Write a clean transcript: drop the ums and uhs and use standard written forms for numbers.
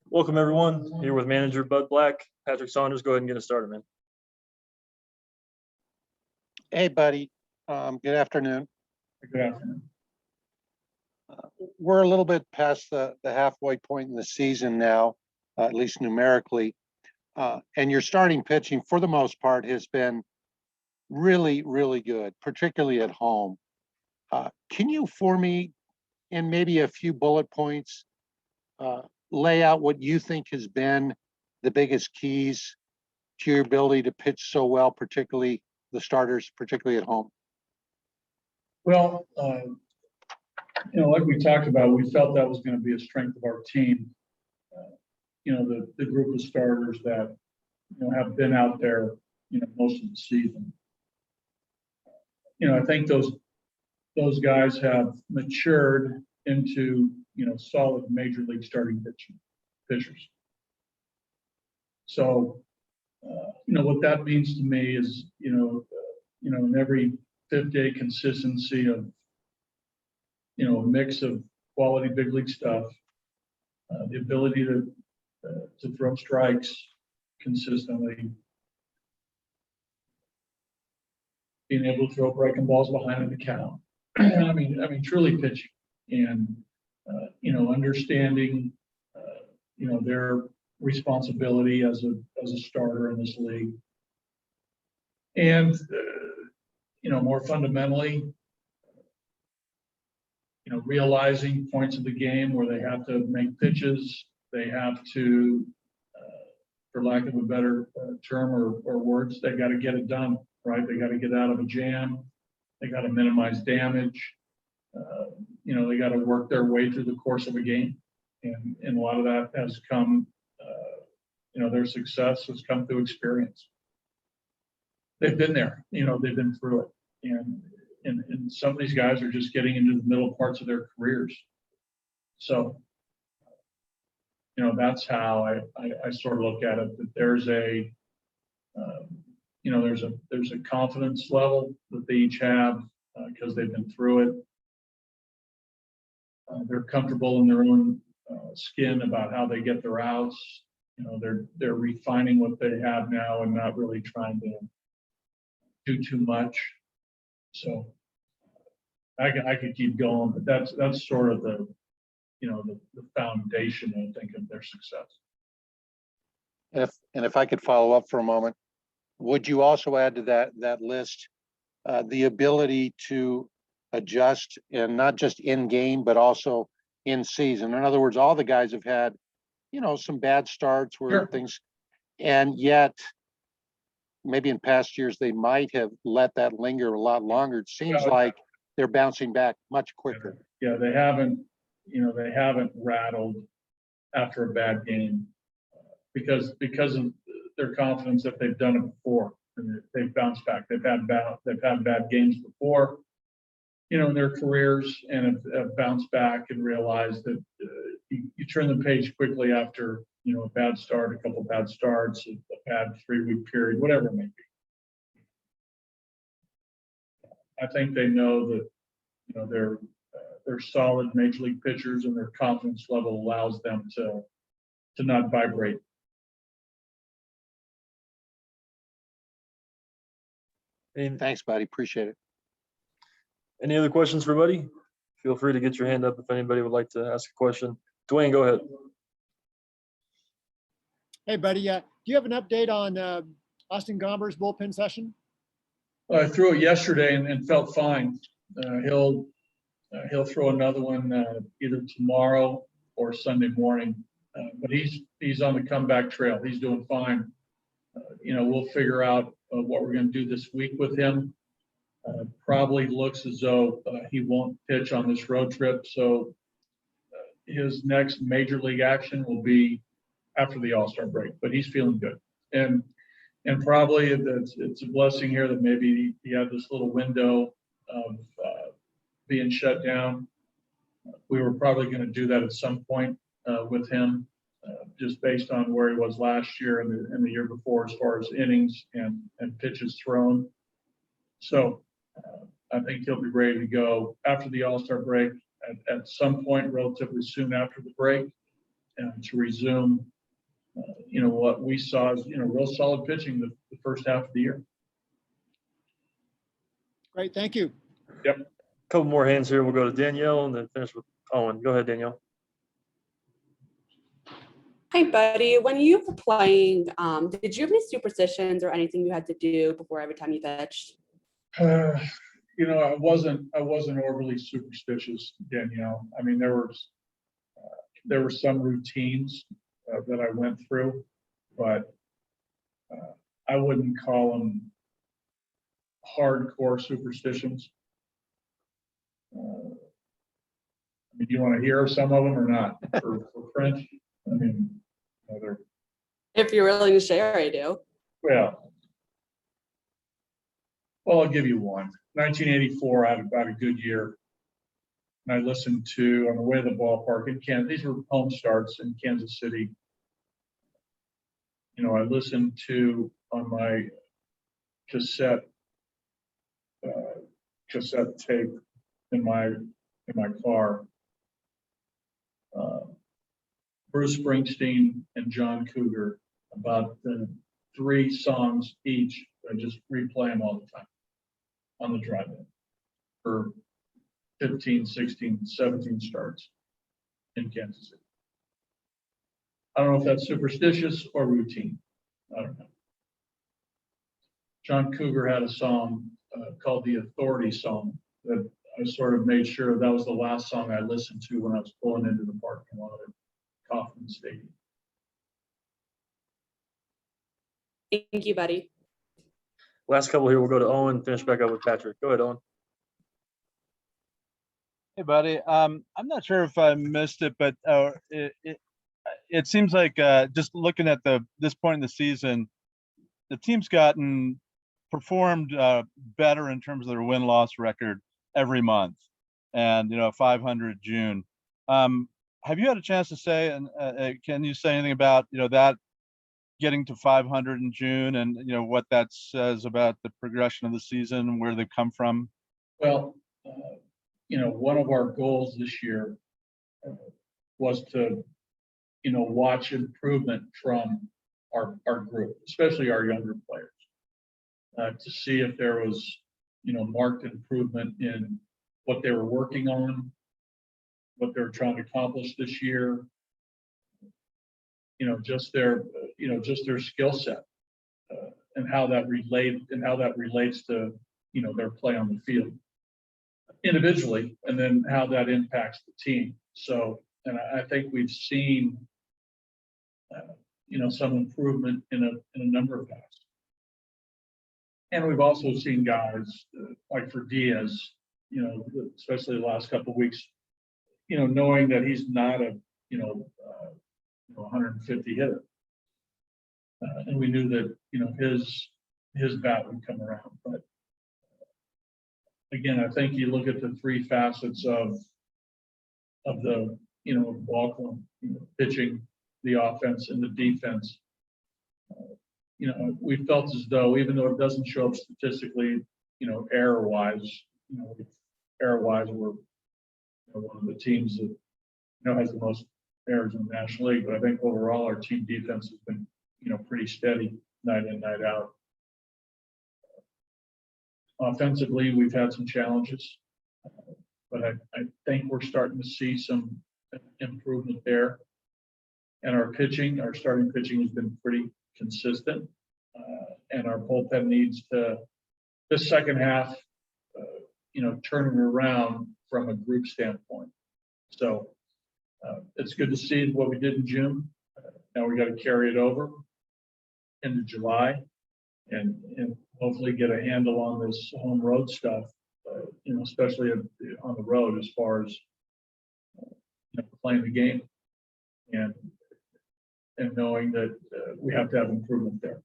Welcome, everyone. Here with manager Bud Black. Patrick Saunders, go ahead and get us started, man. Hey, buddy. Good afternoon. Good afternoon. We're a little bit past the halfway point in the season now, at least numerically. And your starting pitching, for the most part, has been really, really good, particularly at home. Can you, for me, in maybe a few bullet points, lay out what you think has been the biggest keys to your ability to pitch so well, particularly the starters, particularly at home? Well, like we talked about, we felt that was going to be a strength of our team. The group of starters that, have been out there, most of the season. I think those guys have matured into, solid major league starting pitchers. So, what that means to me is, in every fifth day consistency of, a mix of quality big league stuff, the ability to throw strikes consistently, being able to throw breaking balls behind the count. I mean, truly pitching and, understanding, their responsibility as a starter in this league. And, more fundamentally, realizing points of the game where they have to make pitches, they have to, for lack of a better term or words, they got to get it done, right? They got to get out of a jam. They got to minimize damage. They got to work their way through the course of a game. And a lot of that has come, their success has come through experience. They've been there, they've been through it. And some of these guys are just getting into the middle parts of their careers. So, that's how I sort of look at it, that there's a, there's a confidence level that they each have because they've been through it. They're comfortable in their own skin about how they get their outs. They're refining what they have now and not really trying to do too much. So I could keep going, but that's sort of the foundation, I think, of their success. And if I could follow up for a moment, would you also add to that list the ability to adjust, and not just in game, but also in season? In other words, all the guys have had, some bad starts where Sure. things, and yet maybe in past years they might have let that linger a lot longer. It seems like they're bouncing back much quicker. Yeah, they haven't rattled after a bad game because of their confidence that they've done it before, and they've bounced back. They've had bad games before, in their careers, and have bounced back and realized that you turn the page quickly after a bad start, a couple bad starts, a bad 3-week period, whatever it may be. I think they know that they're solid major league pitchers, and their confidence level allows them to not vibrate. Thanks, buddy. Appreciate it. Any other questions for Buddy? Feel free to get your hand up if anybody would like to ask a question. Dwayne, go ahead. Hey, buddy. Do you have an update on Austin Gomber's bullpen session? I threw it yesterday and felt fine. He'll throw another one either tomorrow or Sunday morning. But he's on the comeback trail. He's doing fine. We'll figure out what we're going to do this week with him. Probably looks as though he won't pitch on this road trip. So his next major league action will be after the All-Star break. But he's feeling good. And probably it's a blessing here that maybe he had this little window of being shut down. We were probably going to do that at some point with him, just based on where he was last year and the year before as far as innings and pitches thrown. So I think he'll be ready to go after the All-Star break at some point relatively soon after the break. and to resume, what we saw as, real solid pitching the first half of the year. Great, thank you. Couple more hands here. We'll go to Danielle and then finish with Owen. Go ahead, Danielle. Hi, buddy. When you were playing, did you have any superstitions or anything you had to do before every time you pitched? I wasn't overly superstitious, Danielle. I mean, there were some routines that I went through, but I wouldn't call them hardcore superstitions. Do you want to hear some of them or not for French? I mean, they're, If you're willing to share, I do. well, I'll give you one. 1984, I had about a good year. And I listened to, on the way to the ballpark in Kansas, these were home starts in Kansas City. I listened to on my cassette tape in my car, Bruce Springsteen and John Cougar, about 3 songs each. I just replay them all the time on the drive-in for 15, 16, 17 starts in Kansas City. I don't know if that's superstitious or routine. I don't know. John Cougar had a song called the Authority Song that I sort of made sure that was the last song I listened to when I was pulling into the parking lot at Kauffman Stadium. Thank you, buddy. Last couple here. We'll go to Owen. Finish back up with Patrick. Go ahead, Owen. Hey, buddy. I'm not sure if I missed it, but it seems like just looking at this point in the season, the team's performed better in terms of their win-loss record every month, and 500 June. Have you had a chance to say, and can you say anything about that getting to 500 in June, and what that says about the progression of the season, where they've come from? Well, one of our goals this year was to, watch improvement from our group, especially our younger players, to see if there was, marked improvement in what they were working on, what they're trying to accomplish this year, just their skill set, and how that relates to, their play on the field individually, and then how that impacts the team. So, and I think we've seen, some improvement in a number of guys. And we've also seen guys like for Diaz, especially the last couple of weeks, knowing that he's not a, 150 hitter. And we knew that, his bat would come around. But again, I think you look at the 3 facets of the, ball club, pitching, the offense, and the defense. We felt as though, even though it doesn't show up statistically, error-wise, error-wise, we're one of the teams that has the most errors in the National League. But I think overall our team defense has been, pretty steady night in, night out. Offensively, we've had some challenges, but I think we're starting to see some improvement there. And our starting pitching has been pretty consistent, and our bullpen needs to, this second half, turn it around from a group standpoint. So it's good to see what we did in June. Now we got to carry it over into July, and hopefully get a handle on this home road stuff, especially on the road, as far as playing the game and knowing that we have to have improvement there.